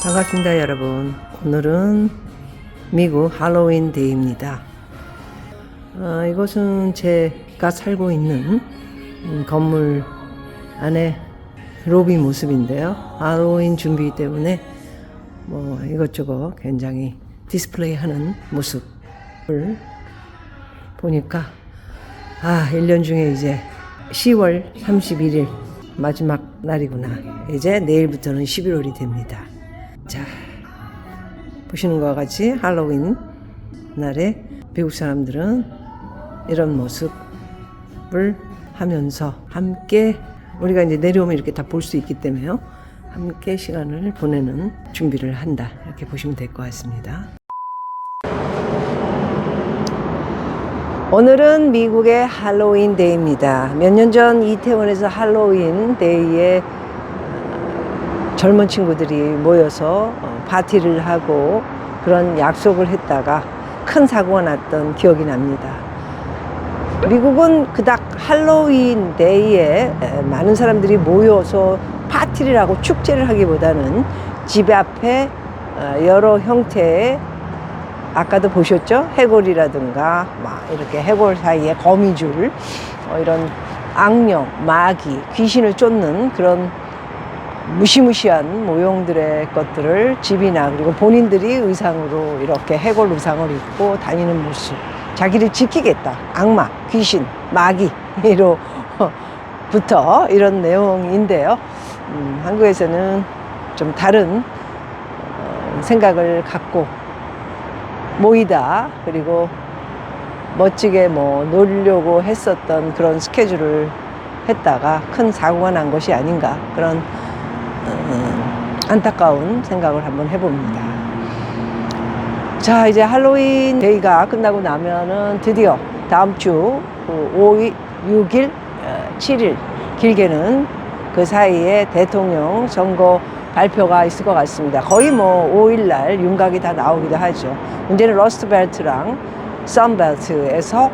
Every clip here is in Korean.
반갑습니다, 여러분. 오늘은 미국 할로윈 데이입니다. 이곳은 제가 살고 있는 건물 안에 로비 모습인데요. 할로윈 준비 때문에 이것저것 굉장히 디스플레이 하는 모습을 보니까 1년 중에 이제 10월 31일 마지막 날이구나. 이제 내일부터는 11월이 됩니다. 자, 보시는 것과 같이 할로윈 날에 미국 사람들은 이런 모습을 하면서 함께 우리가 이제 내려오면 이렇게 다 볼 수 있기 때문에요. 함께 시간을 보내는 준비를 한다. 이렇게 보시면 될 것 같습니다. 오늘은 미국의 할로윈 데이입니다. 몇 년 전 이태원에서 할로윈 데이에 젊은 친구들이 모여서 파티를 하고 그런 약속을 했다가 큰 사고가 났던 기억이 납니다. 미국은 그닥 할로윈 데이에 많은 사람들이 모여서 파티를 하고 축제를 하기보다는 집 앞에 여러 형태의 아까도 보셨죠? 해골이라든가 이렇게 해골 사이에 거미줄, 이런 악령, 마귀, 귀신을 쫓는 그런 무시무시한 모형들의 것들을 집이나 그리고 본인들이 의상으로 이렇게 해골 의상을 입고 다니는 모습, 자기를 지키겠다, 악마, 귀신, 마귀로부터 이런 내용인데요. 한국에서는 좀 다른 생각을 갖고 모이다, 그리고 멋지게 놀려고 했었던 그런 스케줄을 했다가 큰 사고가 난 것이 아닌가, 그런 안타까운 생각을 한번 해봅니다. 자, 이제 할로윈 데이가 끝나고 나면은 드디어 다음 주 5일, 6일, 7일, 길게는 그 사이에 대통령 선거 발표가 있을 것 같습니다. 거의 5일날 윤곽이 다 나오기도 하죠. 문제는 러스트 벨트랑 선 벨트에서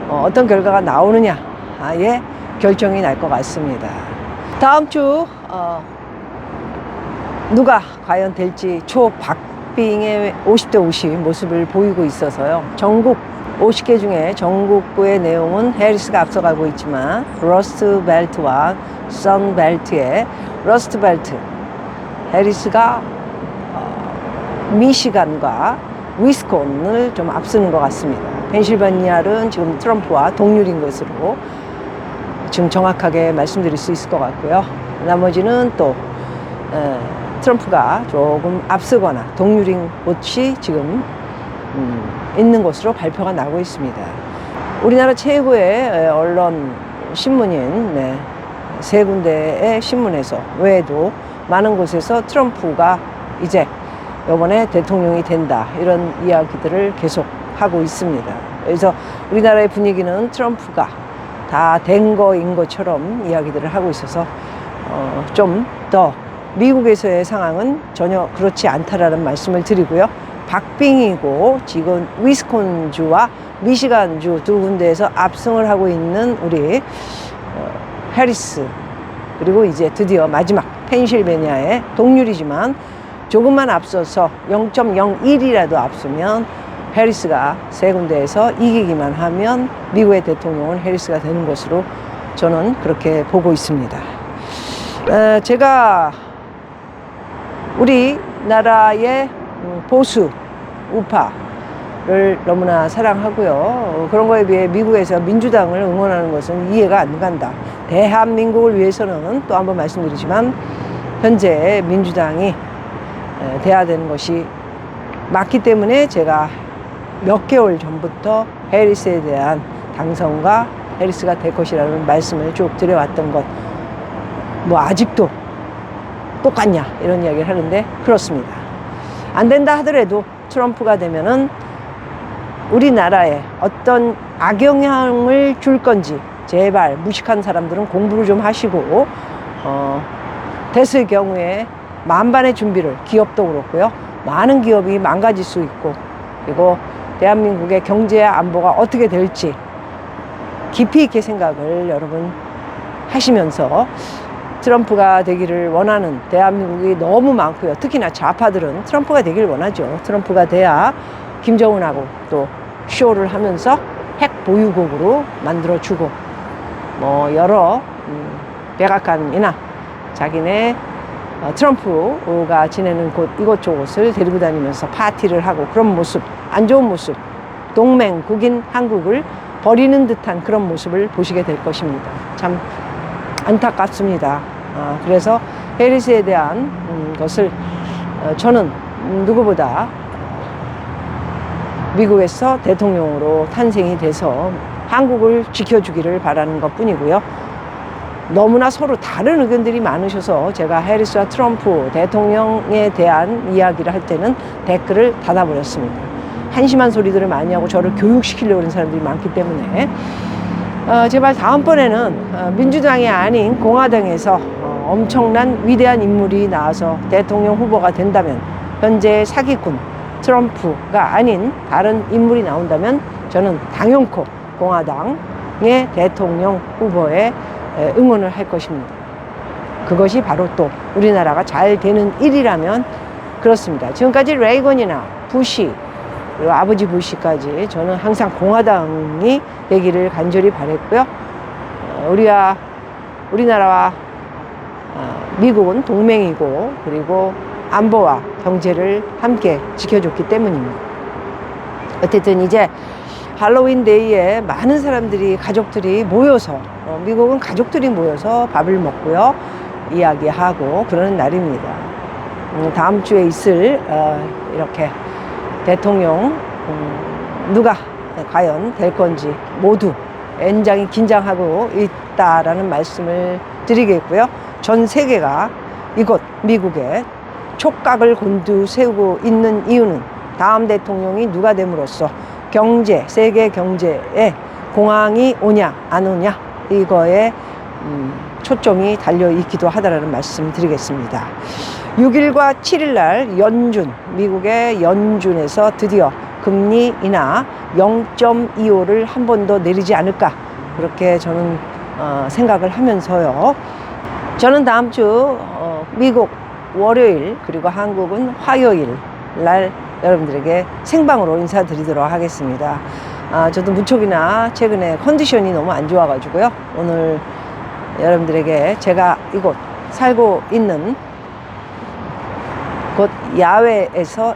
어떤 결과가 나오느냐에 결정이 날 것 같습니다. 다음 주 누가 과연 될지 초박빙의 50대 50 모습을 보이고 있어서요. 전국 50개 중에 전국구의 내용은 해리스가 앞서가고 있지만 러스트 벨트와 선 벨트의 러스트 벨트 해리스가 미시간과 위스콘을 좀 앞서는 것 같습니다. 펜실바니아는 지금 트럼프와 동률인 것으로 지금 정확하게 말씀드릴 수 있을 것 같고요. 나머지는 또 트럼프가 조금 앞서거나 동률인 곳이 지금 있는 것으로 발표가 나고 있습니다. 우리나라 최고의 언론 신문인 세 군데의 신문에서 외에도 많은 곳에서 트럼프가 이제 이번에 대통령이 된다, 이런 이야기들을 계속 하고 있습니다. 그래서 우리나라의 분위기는 트럼프가 다 된 거인 것처럼 이야기들을 하고 있어서 좀 더 미국에서의 상황은 전혀 그렇지 않다라는 말씀을 드리고요. 박빙이고 지금 위스콘주와 미시간주 두 군데에서 압승을 하고 있는 우리 해리스, 그리고 이제 드디어 마지막 펜실베니아의 동률이지만 조금만 앞서서 0.01이라도 앞서면 해리스가 세 군데에서 이기기만 하면 미국의 대통령은 해리스가 되는 것으로 저는 그렇게 보고 있습니다. 제가 우리나라의 보수 우파를 너무나 사랑하고요. 그런 거에 비해 미국에서 민주당을 응원하는 것은 이해가 안 간다. 대한민국을 위해서는 또 한번 말씀드리지만 현재 민주당이 돼야 되는 것이 맞기 때문에 제가 몇 개월 전부터 해리스에 대한 당선과 해리스가 될 것이라는 말씀을 쭉 드려왔던 것, 아직도 똑같냐 이런 이야기를 하는데 그렇습니다. 안 된다 하더라도 트럼프가 되면은 우리나라에 어떤 악영향을 줄 건지 제발 무식한 사람들은 공부를 좀 하시고 됐을 경우에 만반의 준비를, 기업도 그렇고요, 많은 기업이 망가질 수 있고, 그리고 대한민국의 경제 안보가 어떻게 될지 깊이 있게 생각을 여러분 하시면서 트럼프가 되기를 원하는 대한민국이 너무 많고요. 특히나 좌파들은 트럼프가 되기를 원하죠. 트럼프가 돼야 김정은하고 또 쇼를 하면서 핵 보유국으로 만들어주고 뭐 여러 백악관이나 자기네 트럼프가 지내는 곳 이곳저곳을 데리고 다니면서 파티를 하고 그런 모습, 안 좋은 모습, 동맹국인 한국을 버리는 듯한 그런 모습을 보시게 될 것입니다. 참 안타깝습니다. 그래서 해리스에 대한 것을 저는 누구보다 미국에서 대통령으로 탄생이 돼서 한국을 지켜주기를 바라는 것 뿐이고요. 너무나 서로 다른 의견들이 많으셔서 제가 해리스와 트럼프 대통령에 대한 이야기를 할 때는 댓글을 닫아버렸습니다. 한심한 소리들을 많이 하고 저를 교육시키려고 하는 사람들이 많기 때문에 제발 다음번에는 민주당이 아닌 공화당에서 엄청난 위대한 인물이 나와서 대통령 후보가 된다면 현재 사기꾼 트럼프가 아닌 다른 인물이 나온다면 저는 당연코 공화당의 대통령 후보에 응원을 할 것입니다. 그것이 바로 또 우리나라가 잘 되는 일이라면 그렇습니다. 지금까지 레이건이나 부시 그리고 아버지 부시까지 저는 항상 공화당이 되기를 간절히 바랬고요. 우리나라와 미국은 동맹이고 그리고 안보와 경제를 함께 지켜줬기 때문입니다. 어쨌든 이제 할로윈 데이에 많은 사람들이 가족들이 모여서 미국은 가족들이 모여서 밥을 먹고요 이야기하고 그러는 날입니다. 다음 주에 있을 이렇게 대통령 누가 과연 될 건지 모두 굉장히 긴장하고 있다라는 말씀을 드리겠고요. 전 세계가 이곳 미국에 촉각을 곤두세우고 있는 이유는 다음 대통령이 누가 됨으로써 경제, 세계 경제에 공황이 오냐 안 오냐 이거에 초점이 달려 있기도 하다라는 말씀 드리겠습니다. 6일과 7일 날 연준, 미국의 연준에서 드디어 금리 인하 0.25를 한 번 더 내리지 않을까 그렇게 저는 생각을 하면서요. 저는 다음 주 미국 월요일 그리고 한국은 화요일 날 여러분들에게 생방으로 인사드리도록 하겠습니다. 저도 무척이나 최근에 컨디션이 너무 안 좋아가지고요. 오늘 여러분들에게 제가 이곳 살고 있는 곳 야외에서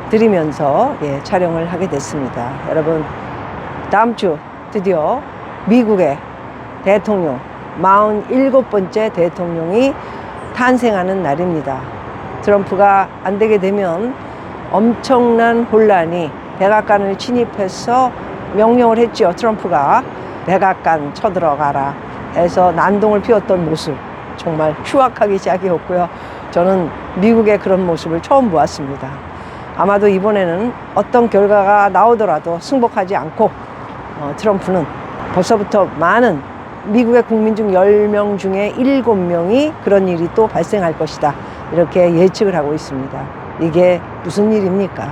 인사드리면서 촬영을 하게 됐습니다. 여러분 다음 주 드디어 미국의 대통령 47번째 대통령이 탄생하는 날입니다. 트럼프가 안 되게 되면 엄청난 혼란이 백악관을 침입해서 명령을 했죠. 트럼프가 백악관 쳐들어가라 해서 난동을 피웠던 모습 정말 추악하기 시작이었고요. 저는 미국의 그런 모습을 처음 보았습니다. 아마도 이번에는 어떤 결과가 나오더라도 승복하지 않고 트럼프는 벌써부터 많은 미국의 국민 중 10명 중에 7명이 그런 일이 또 발생할 것이다 이렇게 예측을 하고 있습니다. 이게 무슨 일입니까?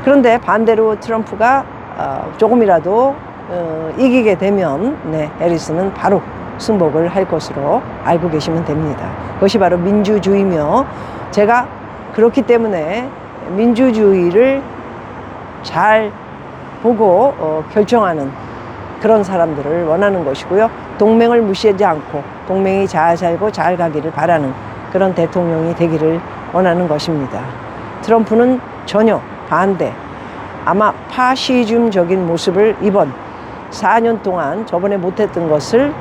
그런데 반대로 트럼프가 조금이라도 이기게 되면 해리스는 바로 승복을 할 것으로 알고 계시면 됩니다. 그것이 바로 민주주의며 제가 그렇기 때문에 민주주의를 잘 보고 결정하는 그런 사람들을 원하는 것이고요. 동맹을 무시하지 않고 동맹이 잘 살고 잘 가기를 바라는 그런 대통령이 되기를 원하는 것입니다. 트럼프는 전혀 반대, 아마 파시즘적인 모습을 이번 4년 동안 저번에 못했던 것을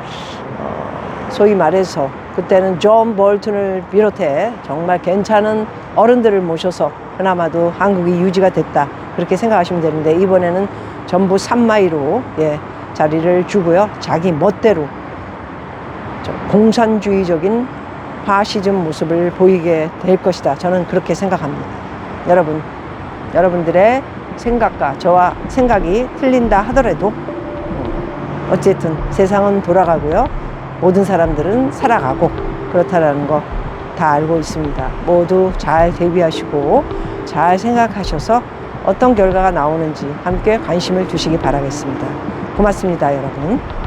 소위 말해서 그때는 존 볼튼을 비롯해 정말 괜찮은 어른들을 모셔서 그나마도 한국이 유지가 됐다 그렇게 생각하시면 되는데 이번에는 전부 산마이로 자리를 주고요. 자기 멋대로 공산주의적인 파시즘 모습을 보이게 될 것이다. 저는 그렇게 생각합니다. 여러분들의 생각과 저와 생각이 틀린다 하더라도 어쨌든 세상은 돌아가고요. 모든 사람들은 살아가고 그렇다라는 거 다 알고 있습니다. 모두 잘 대비하시고 잘 생각하셔서 어떤 결과가 나오는지 함께 관심을 두시기 바라겠습니다. 고맙습니다, 여러분.